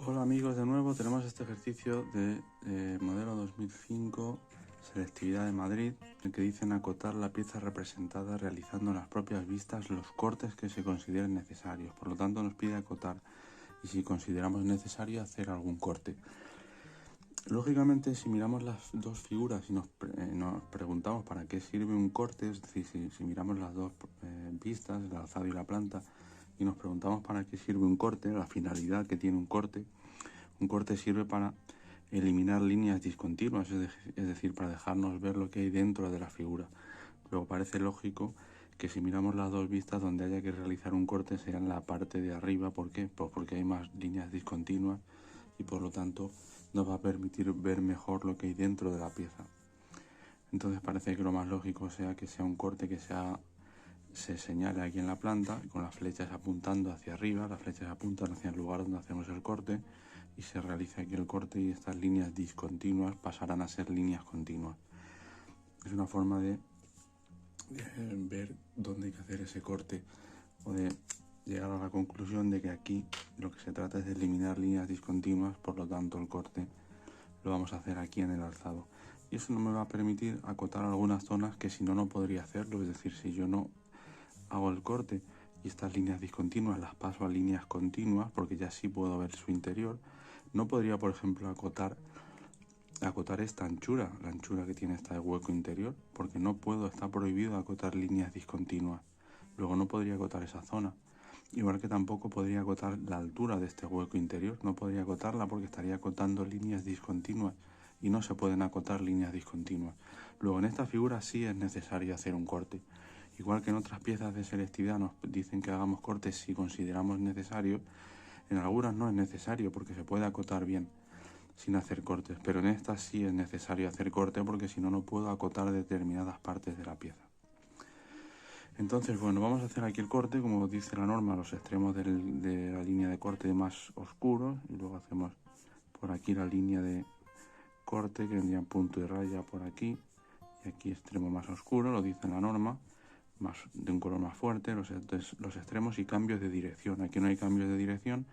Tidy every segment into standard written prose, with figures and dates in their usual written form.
Hola amigos, de nuevo tenemos este ejercicio de modelo 2005, selectividad de Madrid, en el que dicen acotar la pieza representada realizando en las propias vistas los cortes que se consideren necesarios. Por lo tanto nos pide acotar y si consideramos necesario hacer algún corte. Lógicamente, si miramos las dos figuras y nos preguntamos para qué sirve un corte, es decir, si miramos las dos vistas, el alzado y la planta, y nos preguntamos para qué sirve un corte, la finalidad que tiene un corte sirve para eliminar líneas discontinuas, es decir, para dejarnos ver lo que hay dentro de la figura. Luego parece lógico que si miramos las dos vistas, donde haya que realizar un corte sea en la parte de arriba. ¿Por qué? Pues porque hay más líneas discontinuas y por lo tanto nos va a permitir ver mejor lo que hay dentro de la pieza. Entonces parece que lo más lógico sea que sea un corte que se señale aquí en la planta con las flechas apuntando hacia arriba, las flechas apuntan hacia el lugar donde hacemos el corte y se realiza aquí el corte y estas líneas discontinuas pasarán a ser líneas continuas. Es una forma de ver dónde hay que hacer ese corte o de llegar a la conclusión de que aquí lo que se trata es de eliminar líneas discontinuas, por lo tanto el corte lo vamos a hacer aquí en el alzado. Y eso no me va a permitir acotar algunas zonas que si no, no podría hacerlo. Es decir, si yo no hago el corte y estas líneas discontinuas las paso a líneas continuas, porque ya sí puedo ver su interior, no podría, por ejemplo, acotar esta anchura, la anchura que tiene este hueco interior, porque no puedo, está prohibido acotar líneas discontinuas. Luego no podría acotar esa zona. Igual que tampoco podría acotar la altura de este hueco interior, no podría acotarla porque estaría acotando líneas discontinuas y no se pueden acotar líneas discontinuas. Luego en esta figura sí es necesario hacer un corte. Igual que en otras piezas de selectividad nos dicen que hagamos cortes si consideramos necesario, en algunas no es necesario porque se puede acotar bien sin hacer cortes, pero en esta sí es necesario hacer corte porque si no, no puedo acotar determinadas partes de la pieza. Entonces, bueno, vamos a hacer aquí el corte, como dice la norma, los extremos de la línea de corte más oscuros, y luego hacemos por aquí la línea de corte que vendría en punto y raya por aquí, y aquí extremo más oscuro, lo dice la norma, más de un color más fuerte, los extremos y cambios de dirección. Aquí no hay cambios de dirección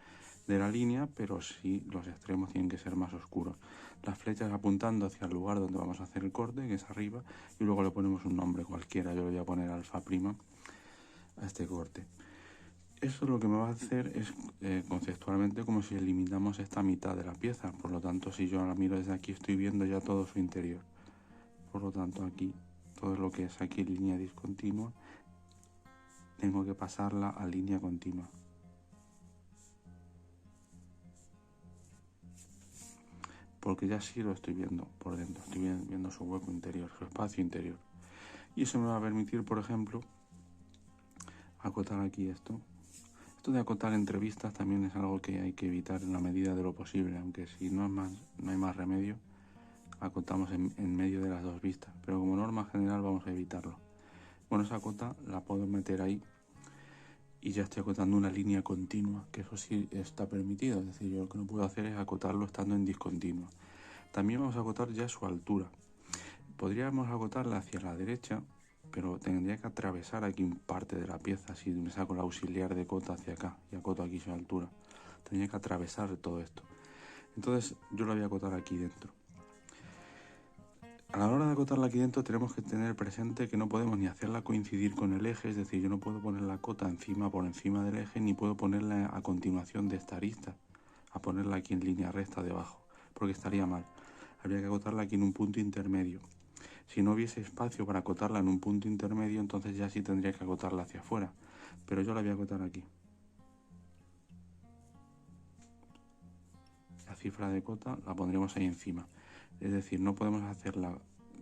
de la línea, pero sí los extremos tienen que ser más oscuros. Las flechas apuntando hacia el lugar donde vamos a hacer el corte, que es arriba, y luego le ponemos un nombre cualquiera. Yo le voy a poner alfa prima a este corte. Eso lo que me va a hacer es conceptualmente como si eliminamos esta mitad de la pieza. Por lo tanto, si yo la miro desde aquí, estoy viendo ya todo su interior. Por lo tanto, aquí, todo lo que es aquí línea discontinua, tengo que pasarla a línea continua. Porque ya sí lo estoy viendo por dentro, estoy viendo su hueco interior, su espacio interior. Y eso me va a permitir, por ejemplo, acotar aquí esto. Esto de acotar entrevistas también es algo que hay que evitar en la medida de lo posible, aunque si no hay más remedio, acotamos en medio de las dos vistas, pero como norma general vamos a evitarlo. Bueno, esa cota la puedo meter ahí y ya estoy acotando una línea continua, que eso sí está permitido, es decir, yo lo que no puedo hacer es acotarlo estando en discontinua. También vamos a acotar ya su altura. Podríamos acotarla hacia la derecha, pero tendría que atravesar aquí parte de la pieza. Si me saco el auxiliar de cota hacia acá y acoto aquí su altura, tendría que atravesar todo esto. Entonces yo lo voy a acotar aquí dentro. A la hora de acotarla aquí dentro tenemos que tener presente que no podemos ni hacerla coincidir con el eje, es decir, yo no puedo poner la cota por encima del eje, ni puedo ponerla a continuación de esta arista, a ponerla aquí en línea recta debajo, porque estaría mal. Habría que acotarla aquí en un punto intermedio. Si no hubiese espacio para acotarla en un punto intermedio, entonces ya sí tendría que acotarla hacia afuera, pero yo la voy a acotar aquí. La cifra de cota la pondremos ahí encima. Es decir, no podemos hacerla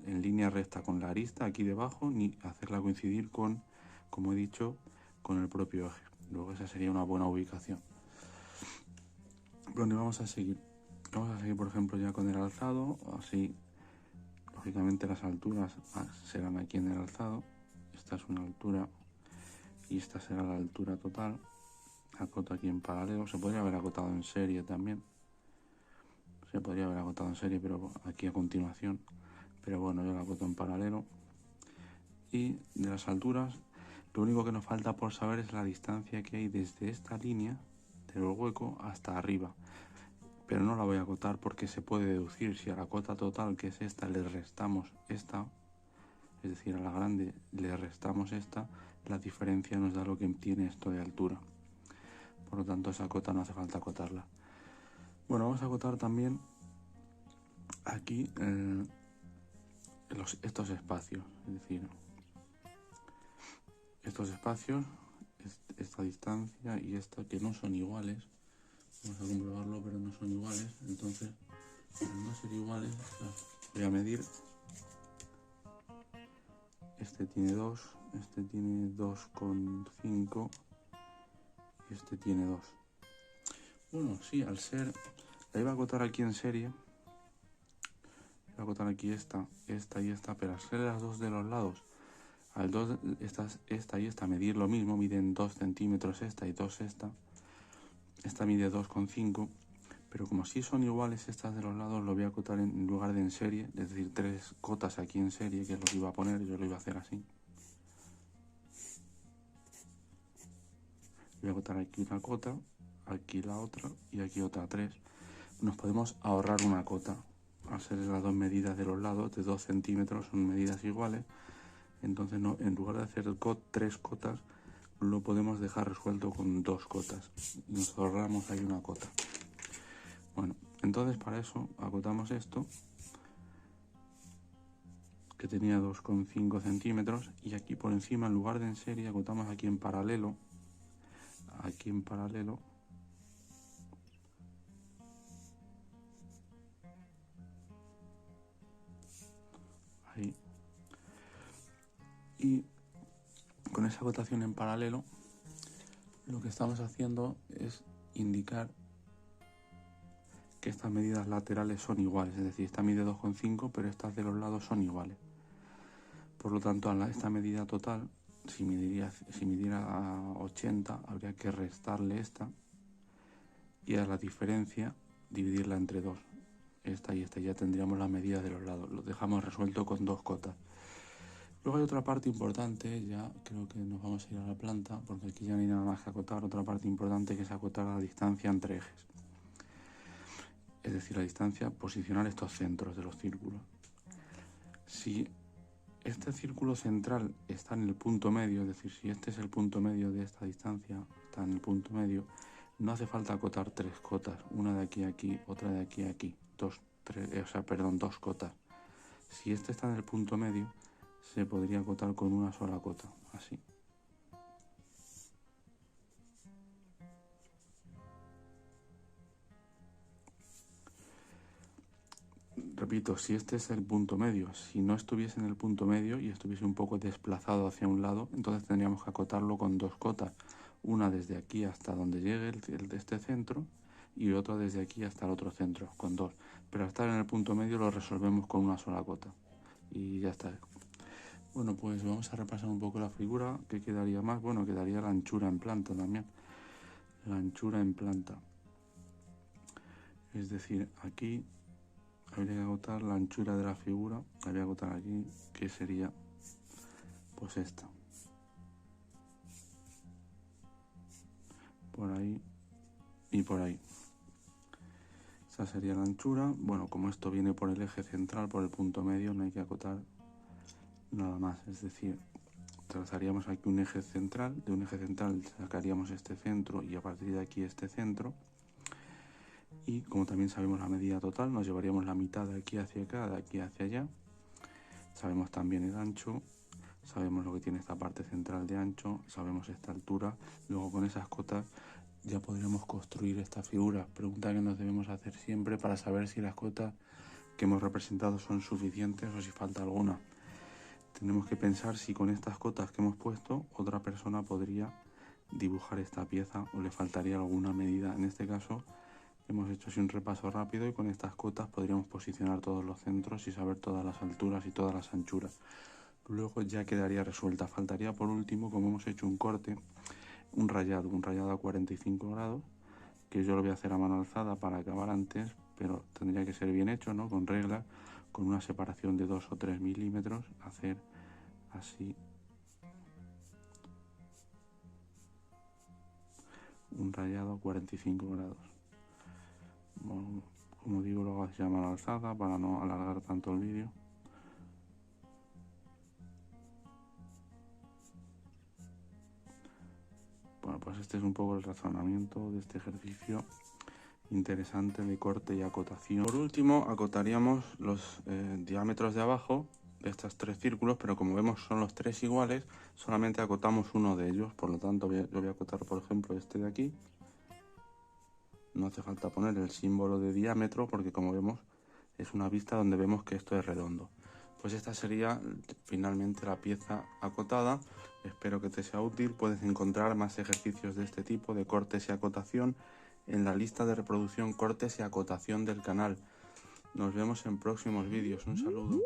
en línea recta con la arista aquí debajo, ni hacerla coincidir con, como he dicho, con el propio eje. Luego esa sería una buena ubicación. Bueno, vamos a seguir. Vamos a seguir, por ejemplo, ya con el alzado. Así, lógicamente las alturas serán aquí en el alzado. Esta es una altura y esta será la altura total. Acoto aquí en paralelo. Se podría haber acotado en serie también. Se podría haber agotado en serie, pero aquí a continuación. Pero bueno, yo la acoto en paralelo. Y de las alturas, lo único que nos falta por saber es la distancia que hay desde esta línea del hueco hasta arriba. pero no la voy a acotar porque se puede deducir. Si a la cota total, que es esta, le restamos esta, es decir, a la grande le restamos esta, la diferencia nos da lo que tiene esto de altura. Por lo tanto, esa cota no hace falta acotarla. Bueno, vamos a acotar también aquí estos espacios, es decir, estos espacios, esta distancia y esta, que no son iguales. Vamos a comprobarlo, pero no son iguales. Entonces, al no ser iguales, voy a medir. Este tiene 2, este tiene 2,5 y este tiene 2. Bueno, sí, al ser... La iba a acotar aquí en serie. Voy a acotar aquí esta y esta, pero al ser las dos de los lados, al dos, esta y esta medir lo mismo, miden 2 centímetros esta y 2 esta. Esta mide 2,5, pero como sí son iguales estas de los lados, lo voy a acotar en lugar de en serie, es decir, 3 cotas aquí en serie, que es lo que iba a poner, yo lo iba a hacer así. Voy a acotar aquí una cota, aquí la otra y aquí otra 3. Nos podemos ahorrar una cota. Al ser las dos medidas de los lados de 2 centímetros son medidas iguales, entonces no, en lugar de hacer 3 cotas, lo podemos dejar resuelto con 2 cotas. Nos ahorramos ahí una cota. Bueno, entonces para eso acotamos esto, que tenía 2,5 centímetros, y aquí por encima, en lugar de en serie, acotamos aquí en paralelo. Aquí en paralelo. Ahí. Y con esa acotación en paralelo, lo que estamos haciendo es indicar que estas medidas laterales son iguales, es decir, esta mide 2,5, pero estas de los lados son iguales. Por lo tanto, a esta medida total, si midiera a 80, habría que restarle esta y a la diferencia dividirla entre 2. Esta y esta, ya tendríamos las medidas de los lados. Lo dejamos resuelto con 2 cotas. Luego hay otra parte importante, ya creo que nos vamos a ir a la planta, porque aquí ya no hay nada más que acotar. Otra parte importante, que es acotar la distancia entre ejes. Es decir, la distancia, posicionar estos centros de los círculos. Si este círculo central está en el punto medio, es decir, si este es el punto medio de esta distancia, está en el punto medio, no hace falta acotar 3 cotas, una de aquí a aquí, otra de aquí a aquí, 2 cotas. Si este está en el punto medio, se podría acotar con una sola cota, así. Repito, si este es el punto medio, si no estuviese en el punto medio y estuviese un poco desplazado hacia un lado, entonces tendríamos que acotarlo con 2 cotas. Una desde aquí hasta donde llegue el de este centro y otra desde aquí hasta el otro centro, con 2. Pero al estar en el punto medio lo resolvemos con una sola cota. Y ya está. Bueno, pues vamos a repasar un poco la figura. ¿Qué quedaría más? Bueno, quedaría la anchura en planta también. La anchura en planta. Es decir, aquí habría que agotar la anchura de la figura. La voy a agotar aquí, que sería pues esta. Por ahí y por ahí. Esa sería la anchura. Bueno, como esto viene por el eje central, por el punto medio, no hay que acotar nada más. Es decir, trazaríamos aquí un eje central. De un eje central sacaríamos este centro y a partir de aquí este centro. Y como también sabemos la medida total, nos llevaríamos la mitad de aquí hacia acá, de aquí hacia allá. Sabemos también el ancho, sabemos lo que tiene esta parte central de ancho, sabemos esta altura. Luego con esas cotas ya podríamos construir esta figura. Pregunta que nos debemos hacer siempre para saber si las cotas que hemos representado son suficientes o si falta alguna. Tenemos que pensar si con estas cotas que hemos puesto otra persona podría dibujar esta pieza o le faltaría alguna medida. En este caso hemos hecho así un repaso rápido y con estas cotas podríamos posicionar todos los centros y saber todas las alturas y todas las anchuras. Luego ya quedaría resuelta. Faltaría por último, como hemos hecho un corte, un rayado a 45 grados, que yo lo voy a hacer a mano alzada para acabar antes, pero tendría que ser bien hecho, ¿no? Con regla, con una separación de 2 o 3 milímetros, hacer así un rayado a 45 grados. Bueno, como digo, luego se llama la alzada para no alargar tanto el vídeo. Bueno, pues este es un poco el razonamiento de este ejercicio interesante de corte y acotación. Por último, acotaríamos los diámetros de abajo de estos 3 círculos, pero como vemos son los 3 iguales, solamente acotamos uno de ellos. Por lo tanto, yo voy a acotar, por ejemplo, este de aquí. No hace falta poner el símbolo de diámetro porque, como vemos, es una vista donde vemos que esto es redondo. Pues esta sería finalmente la pieza acotada. Espero que te sea útil. Puedes encontrar más ejercicios de este tipo de cortes y acotación en la lista de reproducción cortes y acotación del canal. Nos vemos en próximos vídeos. Un saludo.